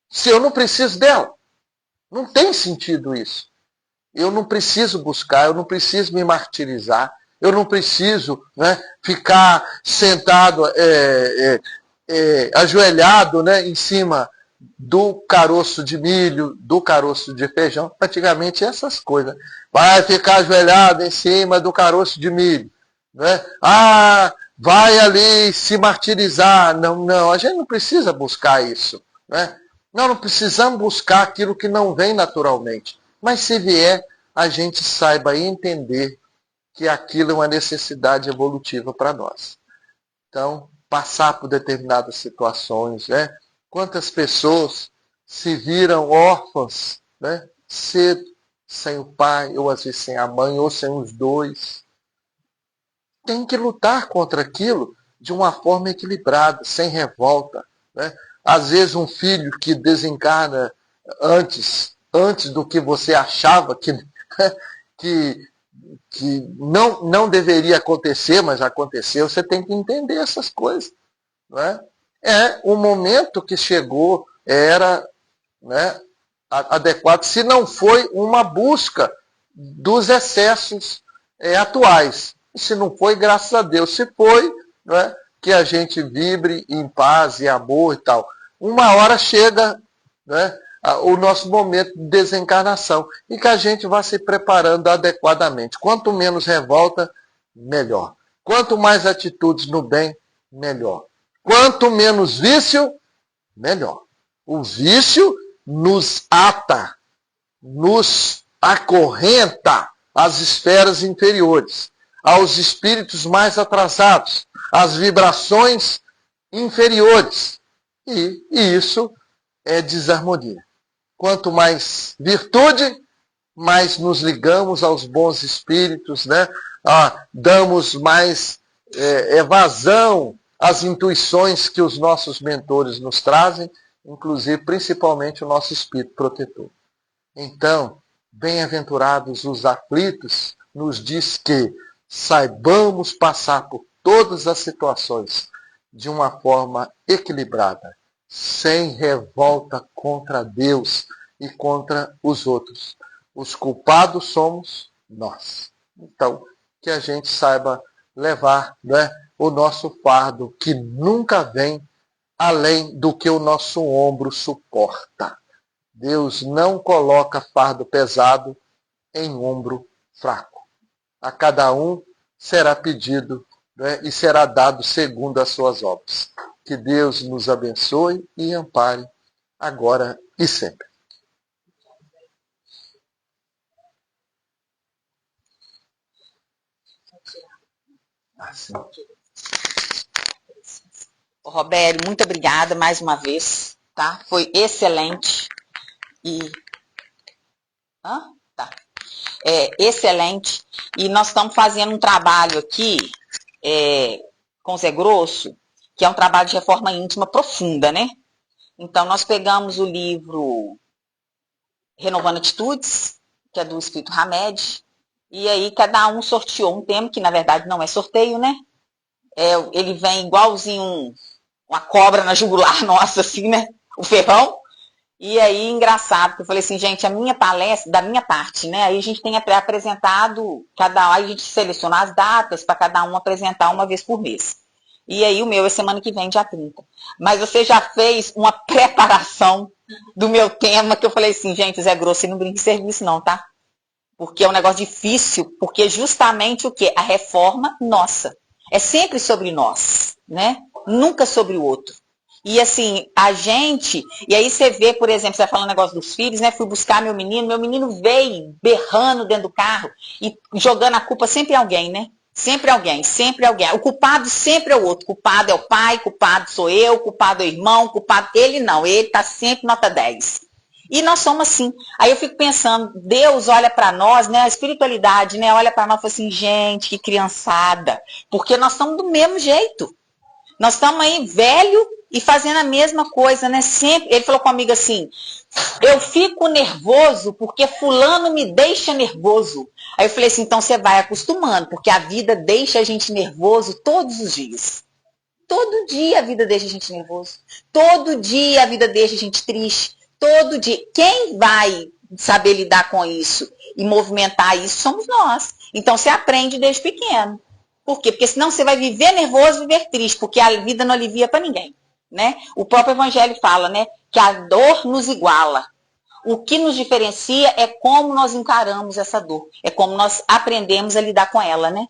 se eu não preciso dela? Não tem sentido isso. Eu não preciso buscar, eu não preciso me martirizar, eu não preciso, né, ficar sentado, ajoelhado, né, em cima do caroço de milho, do caroço de feijão. Antigamente essas coisas. Vai ficar ajoelhado em cima do caroço de milho. Né? Vai ali se martirizar. Não, a gente não precisa buscar isso. Né? Não precisamos buscar aquilo que não vem naturalmente. Mas se vier, a gente saiba entender que aquilo é uma necessidade evolutiva para nós. Então, passar por determinadas situações, né? Quantas pessoas se viram órfãs, né? Cedo, sem o pai, ou às vezes sem a mãe, ou sem os dois. Tem que lutar contra aquilo de uma forma equilibrada, sem revolta. Né? Às vezes um filho que desencarna antes do que você achava que não deveria acontecer, mas aconteceu, você tem que entender essas coisas. Não é? O momento que chegou era, né, adequado, se não foi uma busca dos excessos atuais. Se não foi, graças a Deus. Se foi, né, que a gente vibre em paz e amor e tal. Uma hora chega, né, o nosso momento de desencarnação e que a gente vá se preparando adequadamente. Quanto menos revolta, melhor. Quanto mais atitudes no bem, melhor. Quanto menos vício, melhor. O vício nos ata, nos acorrenta às esferas inferiores, aos espíritos mais atrasados, às vibrações inferiores. E isso é desarmonia. Quanto mais virtude, mais nos ligamos aos bons espíritos, né? Damos mais evasão às intuições que os nossos mentores nos trazem, inclusive, principalmente, o nosso espírito protetor. Então, bem-aventurados os aflitos, nos diz que saibamos passar por todas as situações de uma forma equilibrada, sem revolta contra Deus e contra os outros. Os culpados somos nós. Então, que a gente saiba levar, né, o nosso fardo, que nunca vem além do que o nosso ombro suporta. Deus não coloca fardo pesado em ombro fraco. A cada um será pedido, né, e será dado segundo as suas obras. Que Deus nos abençoe e ampare agora e sempre. Robério, muito obrigada mais uma vez, tá? Foi excelente. Excelente. E nós estamos fazendo um trabalho aqui com o Zé Grosso, que é um trabalho de reforma íntima profunda, né? Então, nós pegamos o livro Renovando Atitudes, que é do Espírito Hamed, e aí cada um sorteou um tema, que na verdade não é sorteio, né? Ele vem igualzinho uma cobra na jugular nossa, assim, né? O ferrão. E aí, engraçado, porque eu falei assim, gente, a minha palestra, da minha parte, né? Aí a gente tem apresentado, aí a gente seleciona as datas para cada um apresentar uma vez por mês. E aí o meu é semana que vem, dia 30. Mas você já fez uma preparação do meu tema, que eu falei assim, gente, Zé Grosso, você não brinca em serviço não, tá? Porque é um negócio difícil, porque justamente o quê? A reforma nossa. É sempre sobre nós, né? Nunca sobre o outro. E assim, a gente... E aí você vê, por exemplo, você vai falando negócio dos filhos, né? Fui buscar meu menino veio berrando dentro do carro e jogando a culpa sempre em alguém, né? Sempre alguém, sempre alguém. O culpado sempre é o outro. Culpado é o pai, culpado sou eu, culpado é o irmão, culpado... Ele não, ele tá sempre nota 10. E nós somos assim. Aí eu fico pensando, Deus olha para nós, né? A espiritualidade, né? Olha para nós e fala assim, gente, que criançada. Porque nós estamos do mesmo jeito. Nós estamos aí velho e fazendo a mesma coisa, né? Sempre. Ele falou comigo assim, eu fico nervoso porque fulano me deixa nervoso. Aí eu falei assim, então você vai acostumando, porque a vida deixa a gente nervoso todos os dias. Todo dia a vida deixa a gente nervoso. Todo dia a vida deixa a gente triste. Todo dia. Quem vai saber lidar com isso e movimentar isso somos nós. Então você aprende desde pequeno. Por quê? Porque senão você vai viver nervoso e viver triste, porque a vida não alivia para ninguém. Né? O próprio Evangelho fala, né, que a dor nos iguala. O que nos diferencia é como nós encaramos essa dor. É como nós aprendemos a lidar com ela, né?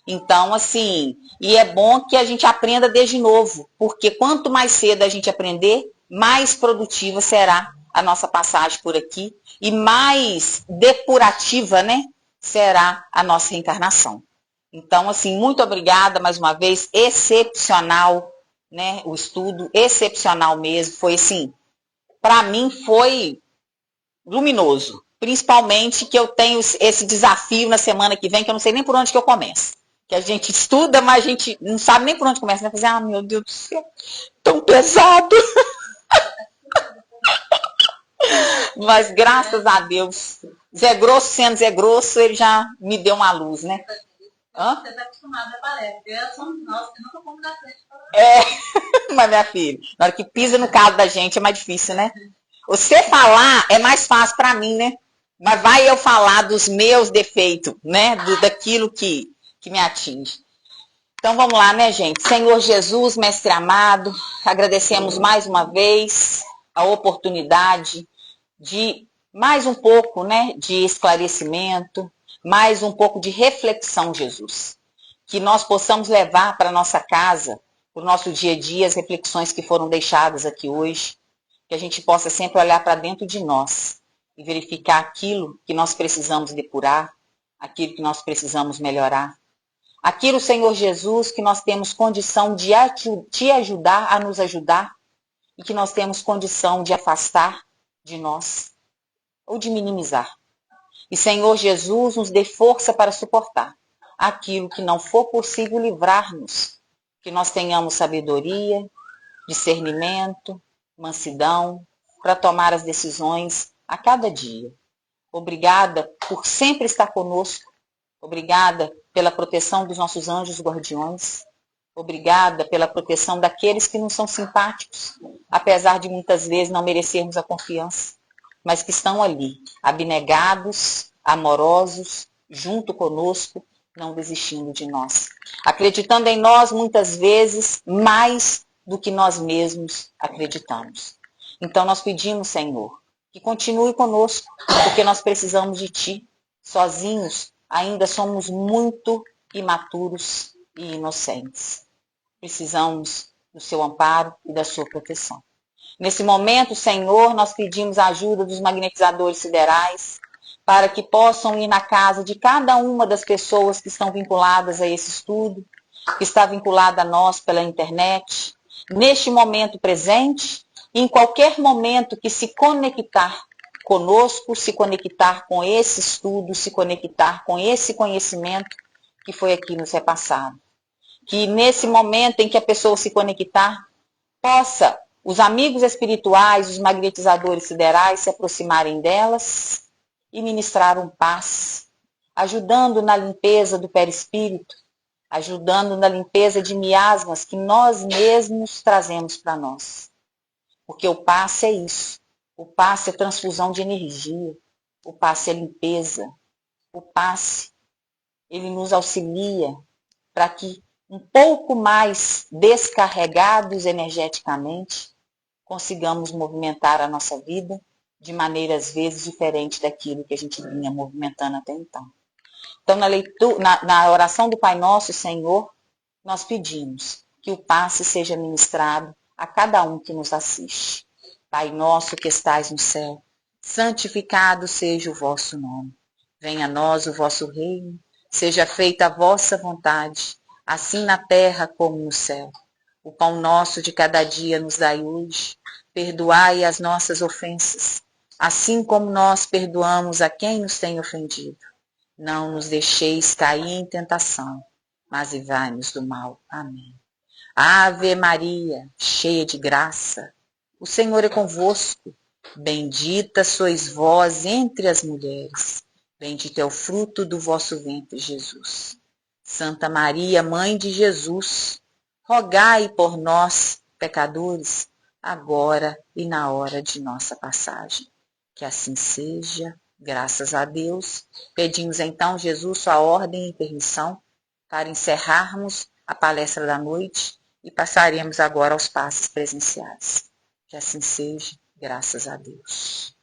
Então, assim, e é bom que a gente aprenda desde novo, porque quanto mais cedo a gente aprender, mais produtiva será a nossa passagem por aqui e mais depurativa, né, será a nossa reencarnação. Então, assim, muito obrigada mais uma vez, excepcional, né, o estudo, excepcional mesmo, foi assim, para mim foi luminoso, principalmente que eu tenho esse desafio na semana que vem, que eu não sei nem por onde que eu começo. Que a gente estuda, mas a gente não sabe nem por onde começa, né? Fazer, meu Deus do céu, tão pesado. Mas graças a Deus, Zé Grosso sendo Zé Grosso, ele já me deu uma luz, né? Você está acostumada a palestra. Somos nós, que nunca fomos da frente. Mas minha filha, na hora que pisa no calo da gente é mais difícil, né? Você falar é mais fácil para mim, né? Mas vai eu falar dos meus defeitos, né? Daquilo que me atinge. Então vamos lá, né, gente? Senhor Jesus, Mestre amado, agradecemos mais uma vez a oportunidade de mais um pouco, né, de esclarecimento, mais um pouco de reflexão, Jesus. Que nós possamos levar para a nossa casa, para o nosso dia a dia, as reflexões que foram deixadas aqui hoje. Que a gente possa sempre olhar para dentro de nós e verificar aquilo que nós precisamos depurar, aquilo que nós precisamos melhorar. Aquilo, Senhor Jesus, que nós temos condição de te ajudar a nos ajudar e que nós temos condição de afastar de nós ou de minimizar. E, Senhor Jesus, nos dê força para suportar aquilo que não for possível livrar-nos. Que nós tenhamos sabedoria, discernimento, mansidão, para tomar as decisões a cada dia. Obrigada por sempre estar conosco. Obrigada pela proteção dos nossos anjos guardiões. Obrigada pela proteção daqueles que nos são simpáticos, apesar de muitas vezes não merecermos a confiança, mas que estão ali, abnegados, amorosos, junto conosco, não desistindo de nós. Acreditando em nós muitas vezes mais do que nós mesmos acreditamos. Então nós pedimos, Senhor, que continue conosco, porque nós precisamos de Ti. Sozinhos ainda somos muito imaturos e inocentes. Precisamos do Seu amparo e da Sua proteção. Nesse momento, Senhor, nós pedimos a ajuda dos magnetizadores siderais para que possam ir na casa de cada uma das pessoas que estão vinculadas a esse estudo, que está vinculada a nós pela internet, neste momento presente, e em qualquer momento que se conectar conosco, se conectar com esse estudo, se conectar com esse conhecimento que foi aqui nos repassado. Que nesse momento em que a pessoa se conectar, possa os amigos espirituais, os magnetizadores siderais se aproximarem delas e ministrar um paz, ajudando na limpeza do perispírito, ajudando na limpeza de miasmas que nós mesmos trazemos para nós. Porque o passe é isso. O passe é transfusão de energia. O passe é limpeza. O passe, ele nos auxilia para que um pouco mais descarregados energeticamente, consigamos movimentar a nossa vida de maneira às vezes diferente daquilo que a gente vinha movimentando até então. Então, na oração do Pai Nosso, Senhor, nós pedimos que o passe seja ministrado a cada um que nos assiste. Pai nosso que estais no céu, santificado seja o vosso nome. Venha a nós o vosso reino, seja feita a vossa vontade, assim na terra como no céu. O pão nosso de cada dia nos dai hoje. Perdoai as nossas ofensas, assim como nós perdoamos a quem nos tem ofendido. Não nos deixeis cair em tentação, mas livrai-nos do mal. Amém. Ave Maria, cheia de graça, o Senhor é convosco. Bendita sois vós entre as mulheres. Bendito é o fruto do vosso ventre, Jesus. Santa Maria, Mãe de Jesus, rogai por nós, pecadores, agora e na hora de nossa passagem. Que assim seja, graças a Deus. Pedimos então, Jesus, sua ordem e permissão para encerrarmos a palestra da noite e passaremos agora aos passes presenciais. Que assim seja, graças a Deus.